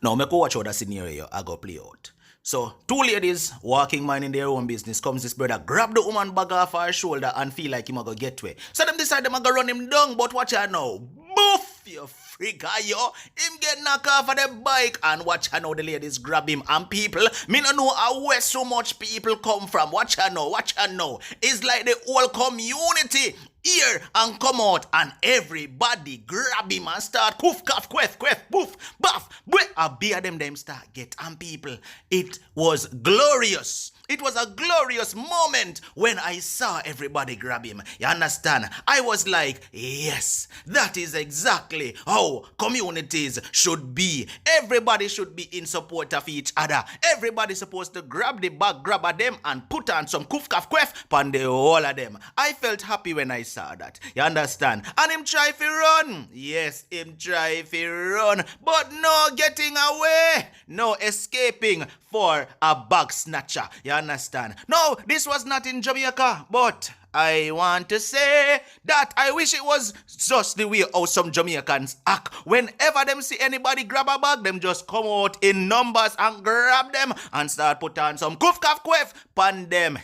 Now, me go watch how the scenario I go play out. So, two ladies walking minding their own business. Comes this brother, grab the woman bag off her shoulder and feel like him a go get way. So them decide them a go run him down, but watch out now. Boof, you freak, yo. Him get knocked off of the bike and watch out now the ladies grab him. And people, me no know where so much people come from. Watch out now, watch out now. It's like the whole community here and come out and everybody grab him and start coof, cough, quef, poof, buff, a beer them start get. And people, it was glorious. It was a glorious moment when I saw everybody grab him. You understand? I was like, yes, that is exactly how communities should be. Everybody should be in support of each other. Everybody's supposed to grab the bag, grab at them and put on some kuf kaf quef on the whole of them. I felt happy when I saw that. You understand? And him try to run. Yes, him try to run. But no getting away. No escaping for a bag snatcher. You understand? No, this was not in Jamaica, but I want to say that I wish it was just the way how some Jamaicans act. Whenever them see anybody grab a bag, them just come out in numbers and grab them and start put on some kuf kaf quef pan them.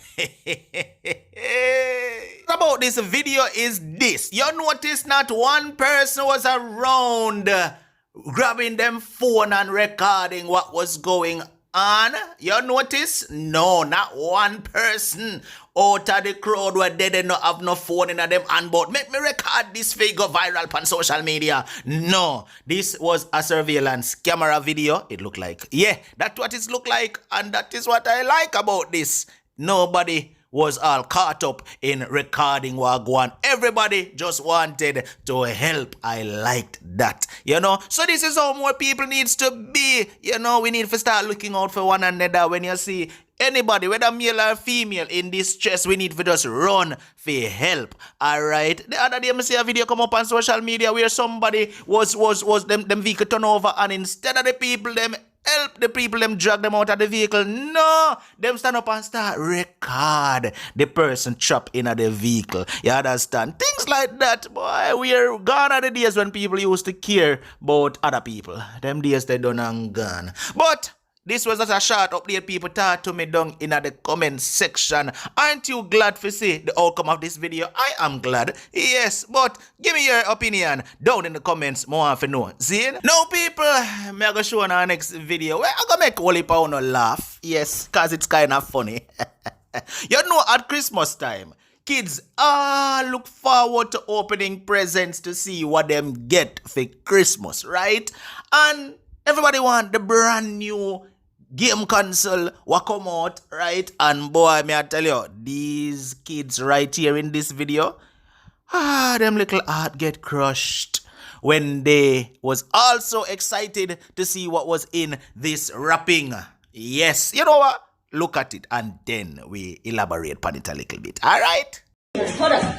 About this video is this. You notice not one person was around grabbing them phone and recording what was going on. You notice? No, not one person out of the crowd where they did not have no phone in them hand, but make me record this fake go viral on social media. No, this was a surveillance camera video. It looked like, yeah, that's what it looked like, and that is what I like about this. Nobody was all caught up in recording Wagwan. Everybody just wanted to help. I liked that, you know. So this is how more people needs to be. You know, we need to start looking out for one another. When you see anybody, whether male or female, in distress, we need to just run for help. All right. The other day, I see a video come up on social media where somebody was them vehicle turn over, and instead of the people them help the people them drag them out of the vehicle, no, them stand up and start record the person trapped in the vehicle. You understand? Things like that, boy. We're gone are the days when people used to care about other people. Them days they done and gone. But this was just a short update. People talk to me down in the comment section. Aren't you glad to see the outcome of this video? I am glad. Yes, but give me your opinion down in the comments. More to know. See? Now, people, I'm going to show in our next video where I'm going to make Wally Pound laugh. Yes, because it's kind of funny. You know, at Christmas time, kids look forward to opening presents to see what them get for Christmas, right? And everybody want the brand new game console what come out, right? And boy, may I tell you, these kids right here in this video, them little heart get crushed when they was also excited to see what was in this wrapping. Yes, you know what? Look at it and then we elaborate on it a little bit. All right? Hold up.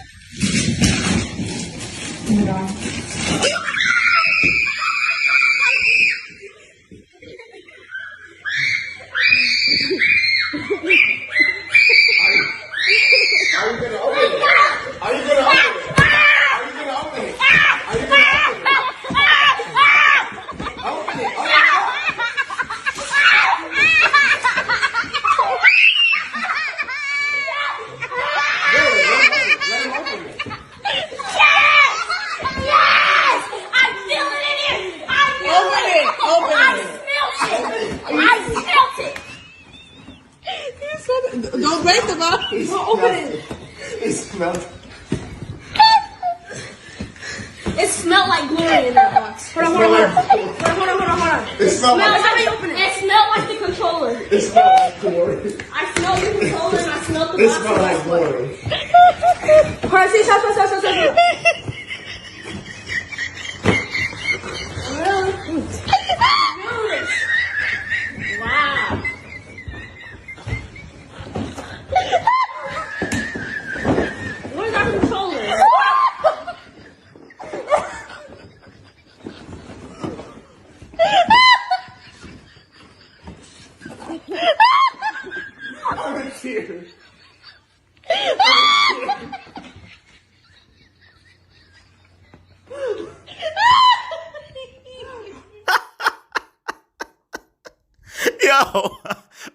Don't break the box. Open it. It smelled. It smelled like glory in that box. Hold on. It smelled like open it. It smelled like the controller. It smelled like glory. I smelled the controller and I smelled the It box. smelled like glory. Hold on, see, stop. Wow. Where's our controller? I'm in tears. Yo,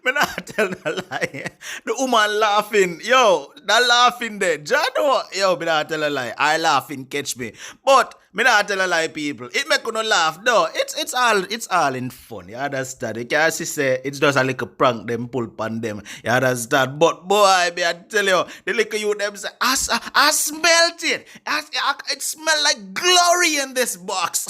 me not tell the lie. The woman laughing. Yo, that laughing there. Jano. Yo, me not tell a lie. I laughing catch me. But me not tell a lie, people. It make you no laugh though. It's all in fun. You understand? You can't say it's just a little prank them pull pan them. You understand? But boy, me I tell you, the little you them say, I smelt it. It smell like glory in this box.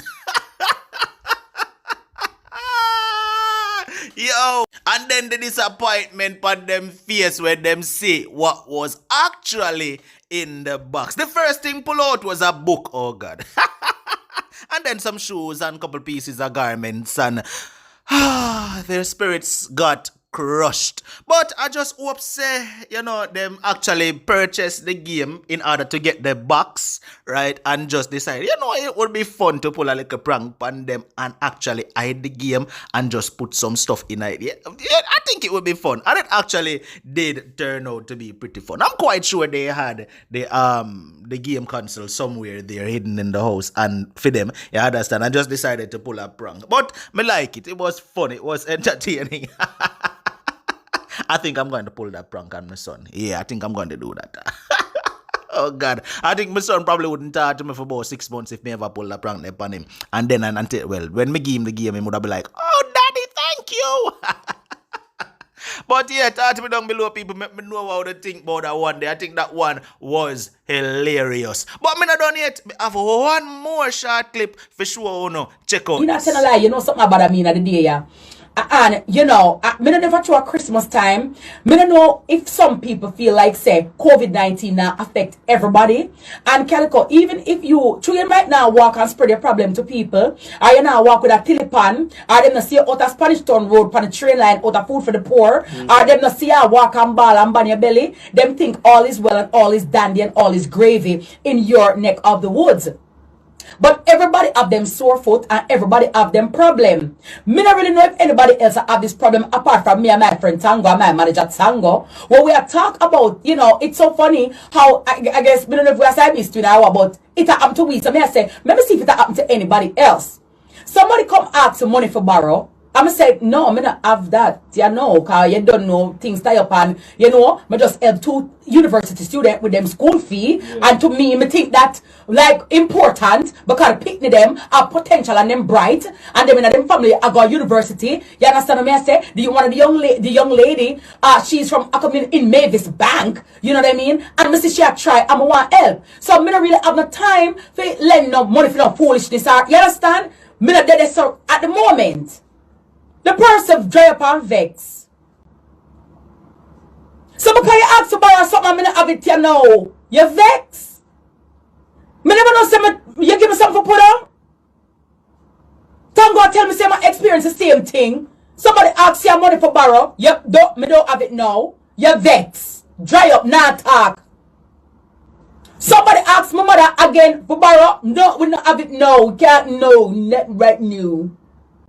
Yo, and then the disappointment on them face when them see what was actually in the box. The first thing pull out was a book, oh God. And then some shoes and couple pieces of garments, and their spirits got crushed. But I just hope say, them actually purchased the game in order to get the box, right? And just decide, it would be fun to pull a little prank on them and actually hide the game and just put some stuff in it. Yeah, I think it would be fun. And it actually did turn out to be pretty fun. I'm quite sure they had the game console somewhere there hidden in the house, and for them, you understand, I just decided to pull a prank. But me like it. It was fun. It was entertaining. I think I'm going to pull that prank on my son. Yeah, I think I'm going to do that. Oh God. I think my son probably wouldn't talk to me for about 6 months if me ever pull that prank upon him. And then when me give him the game, he would have be like, oh daddy, thank you. But yeah, talk to me down below, people. Make me know how to think about that one day. I think that one was hilarious. But me not done yet. I have one more short clip for sure. Check out. You not telling a lie. You know something about me in the day, yeah. And me don't never through Christmas time. Me don't know if some people feel like say COVID-19 now affect everybody. And Calico, even if you might now walk and spread your problem to people, or you now walk with a telepan, or them not see you out of Spanish Town Road on the train line out of food for the poor, or them not see you walk and ball and ban your belly, them think all is well and all is dandy and all is gravy in your neck of the woods. But everybody have them sore foot and everybody have them problem. Me not really know if anybody else have this problem apart from me and my friend Tango and my manager Tango. When we are talk about, it's so funny how I guess me don't know if we are saying this to now about it happened to me. So me I say, let me see if it happened to anybody else. Somebody come ask for money for borrow. I'm say no, me not have that. Cause you don't know things tie up and me just help 2 university students with them school fee. And to me think that like important because picking them are potential and them bright and them in them family I go university. You understand what I say? The young lady, she's from in Mavis Bank, you know what I mean? And me see she try and I want help. So me not really have no time for lend no money for no foolishness. You understand? Me not there so at the moment. The person dry up and vex. So because you ask to borrow something, I'm not have it here now. You vex. Me never know say you give me something for put on. Tango tell me say my experience the same thing. Somebody asks you money for borrow. Me don't have it now. You vex. Dry up, not talk. Somebody asks my mother again for borrow. No, we don't have it now. Can't know. Not right now.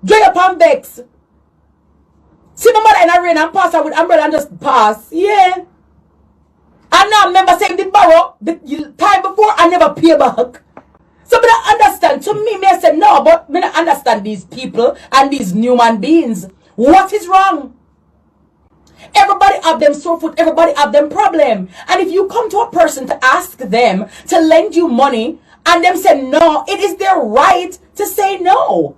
Dry up and vex. See my mother in a rain and pass her with umbrella and just pass. Yeah. And now remember saying the borrow the time before I never pay back. So I don't understand. To me, I said no, but I don't understand these people and these human beings. What is wrong? Everybody have them sore foot, everybody have them problem. And if you come to a person to ask them to lend you money and them say no, it is their right to say no.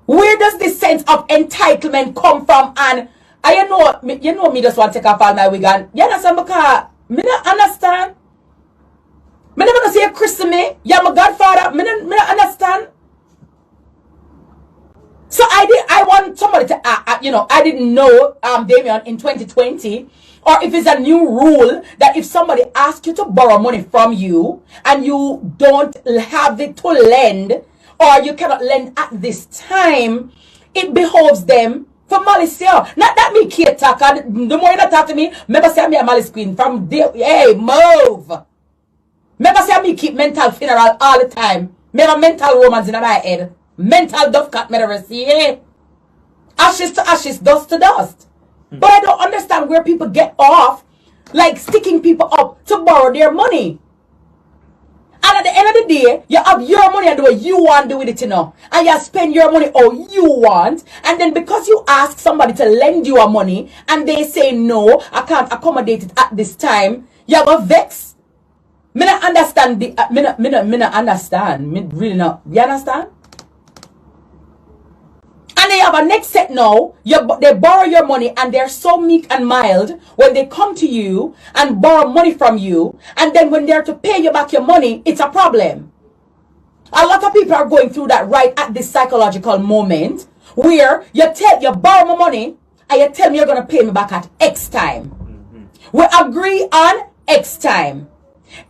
Where does this sense of entitlement come from? And you know me just want to take off all my wig and you understand because me not understand. Me never gonna say a Christ to me. You're my godfather. Me not understand. So I want somebody to I didn't know Damien in 2020 or if it's a new rule that if somebody asks you to borrow money from you and you don't have it to lend or you cannot lend at this time, it behoves them for malice. Not that me can't talk. The more you talk to me, remember say I'm a malice queen from there. Hey, move. Remember say me keep mental funeral all the time. Remember mental romance in my head. Mental dove cat medicine. Yeah. Ashes to ashes, dust to dust. But I don't understand where people get off like sticking people up to borrow their money. And at the end of the day, you have your money and do what you want to do with it, you know. And you spend your money how you want. And then because you ask somebody to lend you money and they say no, I can't accommodate it at this time, you have a vex. Me not understand me not understand. Me really not. You understand? And they have a next set now. They borrow your money and they're so meek and mild when they come to you and borrow money from you. And then when they're to pay you back your money, it's a problem. A lot of people are going through that right at this psychological moment where you borrow my money and you tell me you're going to pay me back at X time. We agree on X time.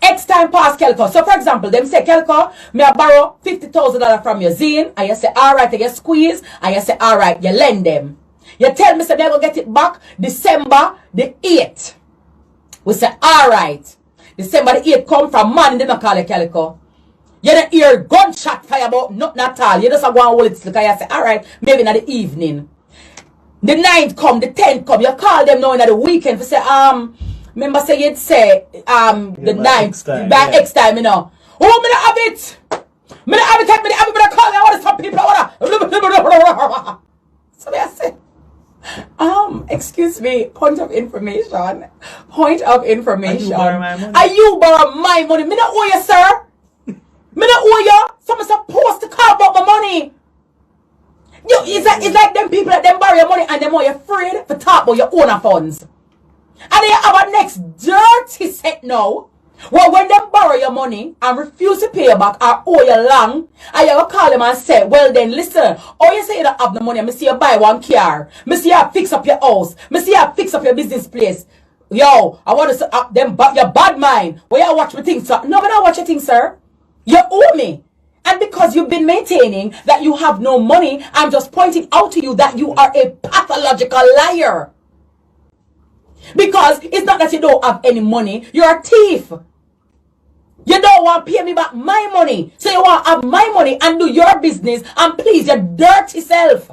X time pass Kelco. So for example, them say, Kelco, me I borrow $50,000 from your Zine, and you say, alright, you squeeze, and you say, alright, you lend them. You tell me, say, they will get it back December the 8th. We say, alright. December the 8th come from man, they don't call it Kelco. You don't hear gunshot fire about nothing at all. You just go and hold it still, and you say, alright, maybe in the evening. The 9th come, the 10th come, you call them now in the weekend to say, remember say you'd say the 9th by X time, you know. Oh, me not have it. Me not have it. Me not have it. Me not call. I want to stop people. So I say, excuse me. Point of information. Point of information. Are you borrow my money? Me not owe you, sir. Me not owe you. Someone's supposed to call about my money. It's like them people that them borrow your money and them are afraid to talk about your own funds. And they have a next dirty set now. Well, when they borrow your money and refuse to pay you back or owe you long, and you call them and say, well then, listen, oh, you say you don't have the money, I see you buy one car, I see you fix up your house, I see you fix up your business place. Yo, I want to say, them your bad mind. Well, you watch my things, sir. No, but I watch your things, sir. You owe me. And because you've been maintaining that you have no money, I'm just pointing out to you that you are a pathological liar. Because it's not that you don't have any money. You're a thief. You don't want to pay me back my money. So you want to have my money and do your business and please your dirty self.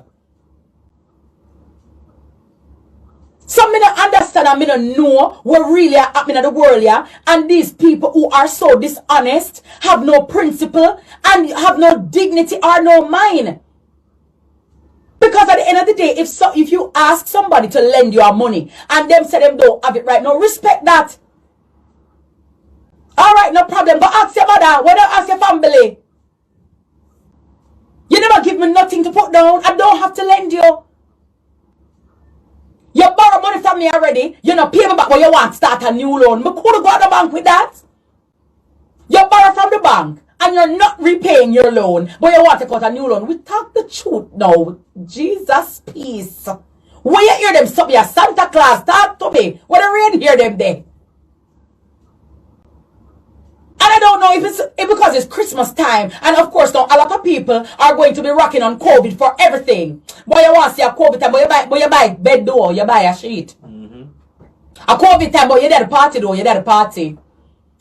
So me don't understand and me don't know what really are happening in the world, yeah. And these people who are so dishonest, have no principle, and have no dignity or no mind. Because at the end of the day, if you ask somebody to lend you money and them say them don't have it right now, respect that. Alright, no problem. But ask your mother, what don't ask your family? You never give me nothing to put down. I don't have to lend you. You borrow money from me already. You know, pay me back when you want to start a new loan. I could go to the bank with that. You borrow from the bank. And you're not repaying your loan, but you want to cut a new loan. We talk the truth now. Jesus, peace. When you hear them stop me, Santa Claus, talk to me. When the rain hear them there. And I don't know if it's because it's Christmas time. And of course now, a lot of people are going to be rocking on COVID for everything. But you want to see a COVID time, but you buy bed door, you buy a sheet. A COVID time, but you did a party though, you did a party.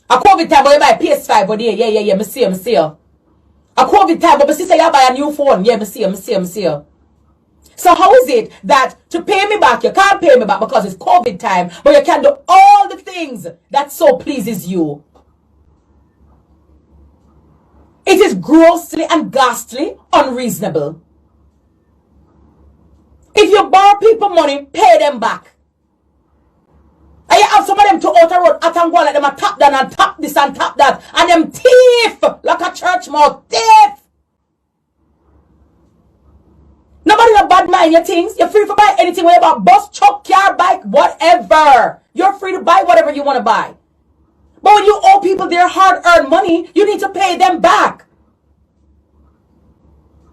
A COVID time, but you buy PS5, but yeah, me see you. A COVID time, but my sister, you buy a new phone. Yeah, me see you. So how is it that to pay me back, you can't pay me back because it's COVID time, but you can do all the things that so pleases you? It is grossly and ghastly unreasonable. If you borrow people money, pay them back. And you have some of them to outer road at and go like them a tap down and tap this and tap that. And them thief like a church mouth. Thief! Nobody no bad mind your things. You're free to buy anything, whether about bus, truck, car, bike, whatever. You're free to buy whatever you want to buy. But when you owe people their hard-earned money, you need to pay them back.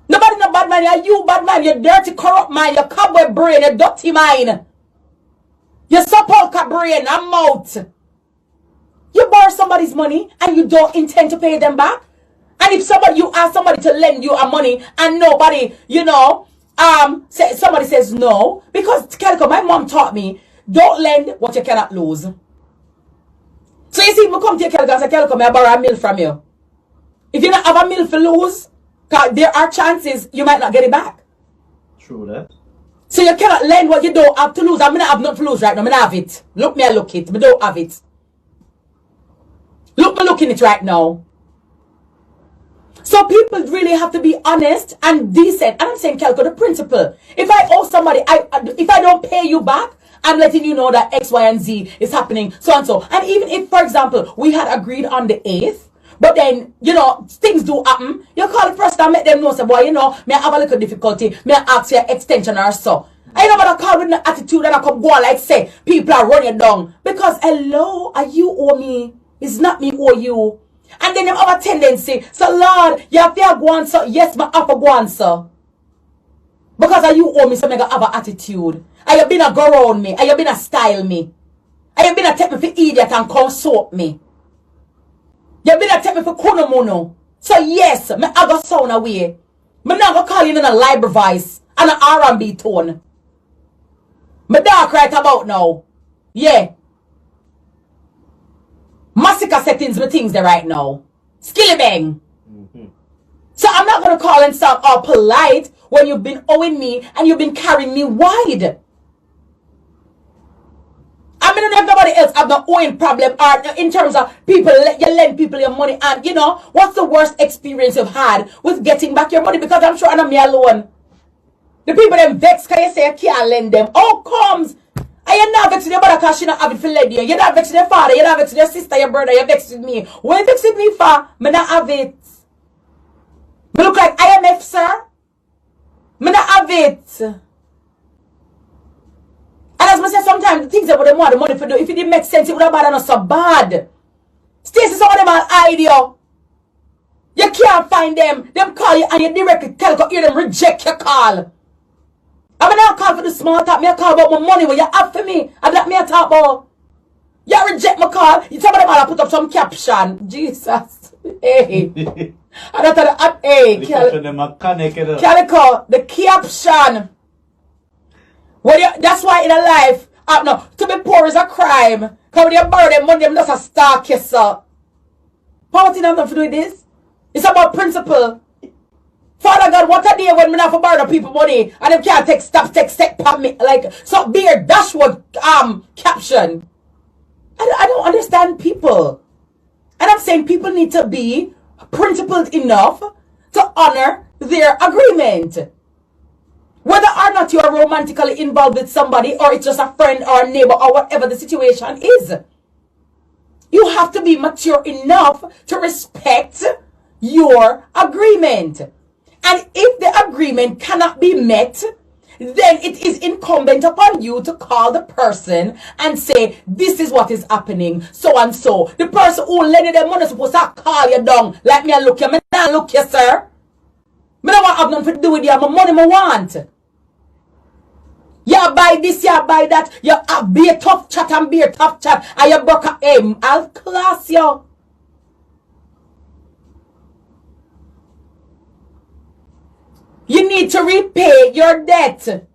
Nobody no bad mind. You're you bad mind. You're dirty, corrupt mind. Your cobweb brain. Your dirty mind. Your sepulchre brain and mouth. You borrow somebody's money and you don't intend to pay them back. And if you ask somebody to lend you a money and nobody, somebody says no. Because, Calico, my mom taught me, don't lend what you cannot lose. So you see, I come to you, Calico, and say, Calico, I borrow a meal from you. If you don't have a meal to lose, there are chances you might not get it back. True that. So you cannot lend what you don't have to lose. I have nothing to lose right now. I don't have it. Look me, I look it. I don't have it. Look me looking it right now. So people really have to be honest and decent. And I'm saying, Kelko, the principle. If I owe somebody, if I don't pay you back, I'm letting you know that X, Y, and Z is happening, so and so. And even if, for example, we had agreed on the 8th, but then, you know, things do happen, you call the person and make them know, say, boy, you know, may I have a little difficulty, may I ask for your extension or so. I don't want to call with no attitude and I come go like say, people are running down. Because, hello, are you owe me? It's not me owe you. And then you have a tendency, so Lord, you have to go on, so yes, but I have to go on, so. Because are you owe me, so I have an attitude. I have been a go around me. I have been a style me. I have been a take me for idiot and consort me. You have been a take me for kunomono. So yes, I go sound away. I'm not going to call you in a library voice and an R&B tone. My dark right about now. Yeah. Massacre settings my things there right now. Skilly bang. So I'm not going to call and sound all polite when you've been owing me and you've been carrying me wide. I mean, if nobody else have no owing problem or in terms of people, you lend people your money and, you know, what's the worst experience you've had with getting back your money? Because I'm sure I'm not me alone. The people them vex because you say you can't lend them. How comes? And you're not vexed with your brother because she not have it for lend you. You're not vexed with your father. You're not vexed with your sister, your brother. You're vexed with me. What you vexed with me for? Me not have it. Me look like IMF, sir. Me not have it. And as I say, sometimes the things that they want the money for do, if it didn't make sense, it would have been not so bad. Stacey, some of them are idea. You can't find them. Them call you and you directly hear them reject your call. I mean, I call for the small talk. Me I call about my money when you have for me. And that me I talk about. You reject my call. Some of them all put up some caption. Jesus. Hey. And I thought, hey, Calico, the caption. Well, that's why in a life, no, to be poor is a crime. Because when you borrow them money, them just a stalk yourself. Poverty have nothing to do with this. It's about principle. Father God, what a day when me not for borrow the people money and them can't take step me like so beer dashboard caption. I don't understand people. And I'm saying people need to be principled enough to honor their agreement. Whether or not you are romantically involved with somebody or it's just a friend or a neighbor or whatever the situation is. You have to be mature enough to respect your agreement. And if the agreement cannot be met, then it is incumbent upon you to call the person and say, this is what is happening, so and so. The person who lended them money is supposed to call you down. Like me, I look you. Me not look you, sir. Me don't want to have nothing to do with you. My money I want. You buy this, you buy that. You be a tough chat and be a tough chat. And you broke a aim. I'll class you. You need to repay your debt. And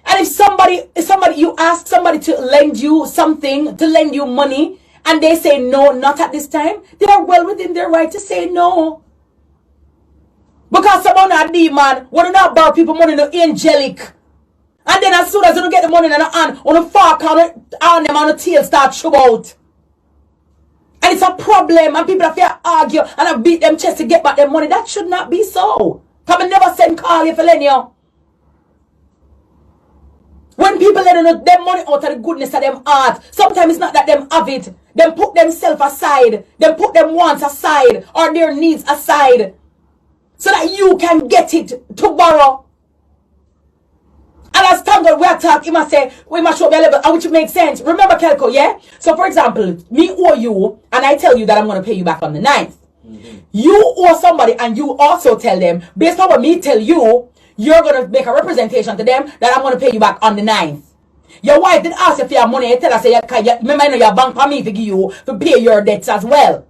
if somebody you ask somebody to lend you something, to lend you money, and they say no, not at this time, they are well within their right to say no. Because someone a demon, when you not borrow people money, no angelic. And then as soon as you don't get the money in the hand, on the fork on them on the tail start show out. And it's a problem, and people have to argue and I beat them chest to get back their money. That should not be so. Come and never send call you for lend you. When people let them money out of the goodness of them heart, sometimes it's not that them have it. Them put themselves aside. Them put them wants aside or their needs aside. So that you can get it to borrow. And as Tango, we are talking, he must say, we must show the level, which makes sense. Remember, Kelko, yeah? So, for example, me owe you, and I tell you that I'm going to pay you back on the 9th. You owe somebody, and you also tell them, based on what me tell you, you're going to make a representation to them that I'm going to pay you back on the 9th. Your wife did ask you for your money, tell us, remember, your bank for me to give you, to pay your debts as well.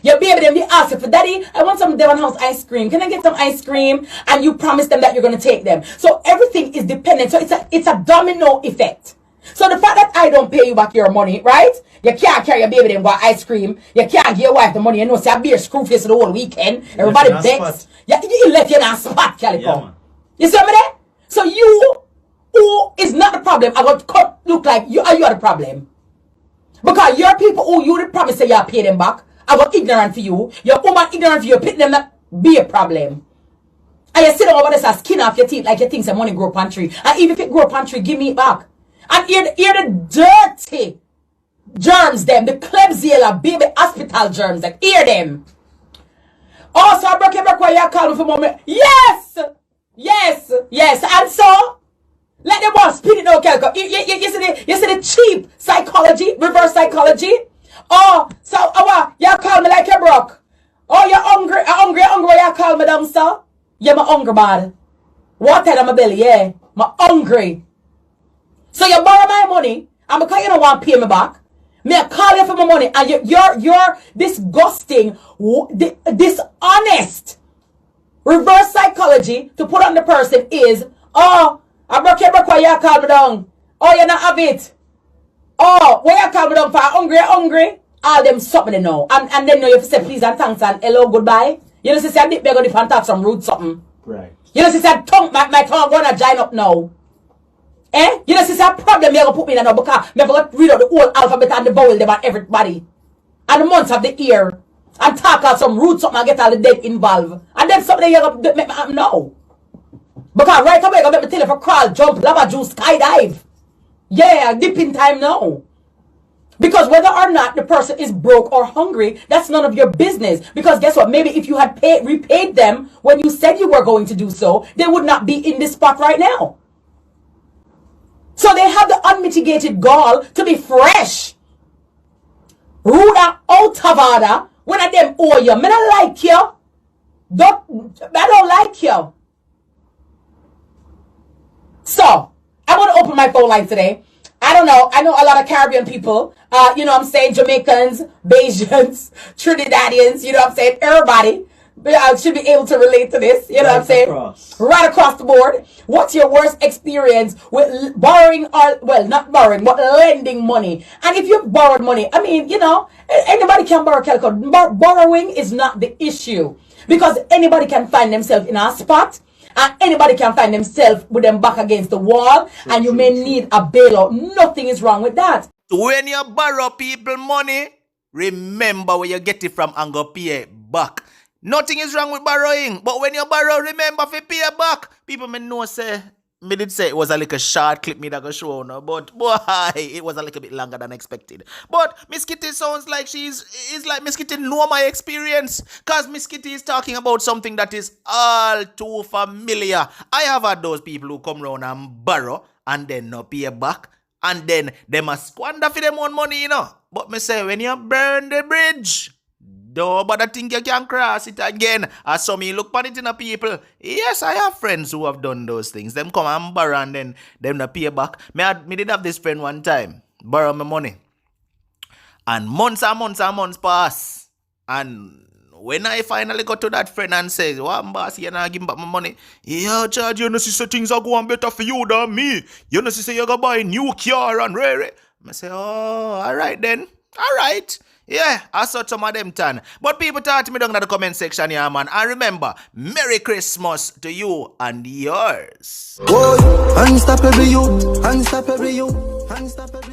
Your baby then they ask you for, daddy, I want some Devon House ice cream. Can I get some ice cream? And you promise them that you're going to take them. So everything is dependent. So it's a domino effect. So the fact that I don't pay you back your money, right? You can't carry your baby then buy ice cream. You can't give your wife the money. You know, say I be a screw face the whole weekend. Everybody begs. You left you in a spot, Calico. Yeah, you see me there? So you, who is not the problem, I got cut look like you are the problem. Because your people who you the promise say you pay them back. I was ignorant for you. Your woman ignorant for you. Pick them that be a problem. And you sit down over there and skin off your teeth like you think some money grow up on tree. And even if it grow up on tree, give me it back. And hear the dirty germs them, the Klebsiella baby hospital germs, like hear them. Oh, so I broke your back while you call me for moment. Yes! Yes! Yes! And so, let them all spin it now, Kelko. You see the cheap psychology, reverse psychology? Oh, so, you call me like you broke. Oh, you're hungry, you call me down, sir? Yeah, my hungry, bad. Water in my belly, yeah. My hungry. So you borrow my money, and because you don't want to pay me back, me I call you for my money, and you're disgusting, dishonest. Reverse psychology to put on the person is, oh, I broke your back while you call me down. Oh, you not have it. Oh, where you call me down for hungry? All them something know. And then you have to say please and thanks and hello, goodbye. You know, say I dip beg on the fan talk some rude something. Right. You know, say my tongue gonna join up now. You know, say a problem you're gonna put me in now because I'm gonna read out the whole alphabet and the vowel them and everybody. And the months of the year. And talk out some rude something and get all the dead involved. And then something you're gonna make me happen now. Because right away, I'm gonna make me tell you for crawl, jump, lava juice, skydive. Yeah, dipping time now. Because whether or not the person is broke or hungry, that's none of your business. Because guess what? Maybe if you had repaid them when you said you were going to do so, they would not be in this spot right now. So they have the unmitigated gall to be fresh. Rude and out of order. When I them owe you, I don't like you. I don't like you. So, I want to open my phone line today. I don't know. I know a lot of Caribbean people. You know what I'm saying? Jamaicans, Bajans, Trinidadians. You know what I'm saying? Everybody should be able to relate to this. You know what I'm saying? Right across the board. What's your worst experience with borrowing or, well, not borrowing, but lending money? And if you borrowed money, I mean, you know, anybody can borrow Calico. Borrowing is not the issue. Because anybody can find themselves in a spot. And anybody can find themselves with them back against the wall. And you may need a bailout. Nothing is wrong with that. When you borrow people money, remember where you get it from and go pay it back. Nothing is wrong with borrowing. But when you borrow, remember to pay it back. People may know me did say it was a little short clip me that go show now. But boy, it was a little bit longer than expected. But Miss Kitty sounds like it's like Miss Kitty know my experience. Because Miss Kitty is talking about something that is all too familiar. I have had those people who come around and borrow and then not pay back. And then they must squander for them own money, you know. But me say, when you burn the bridge, don't bother think you can cross it again. As some me look upon it in the people. Yes, I have friends who have done those things. Them come and borrow and then them not pay back. Me did have this friend one time, borrow my money. And months and months and months pass. And when I finally got to that friend and says, "What boss, you not give me back my money?" "Yeah, Charge, you know, see things are going better for you than me. You know, see you're going to buy a new car and rare." I say, "Oh, all right then. All right." Yeah, I saw some of them turn. But people talk to me down in the comment section here, man. And remember, Merry Christmas to you and yours. Whoa, unstoppable you, unstoppable you, unstoppable.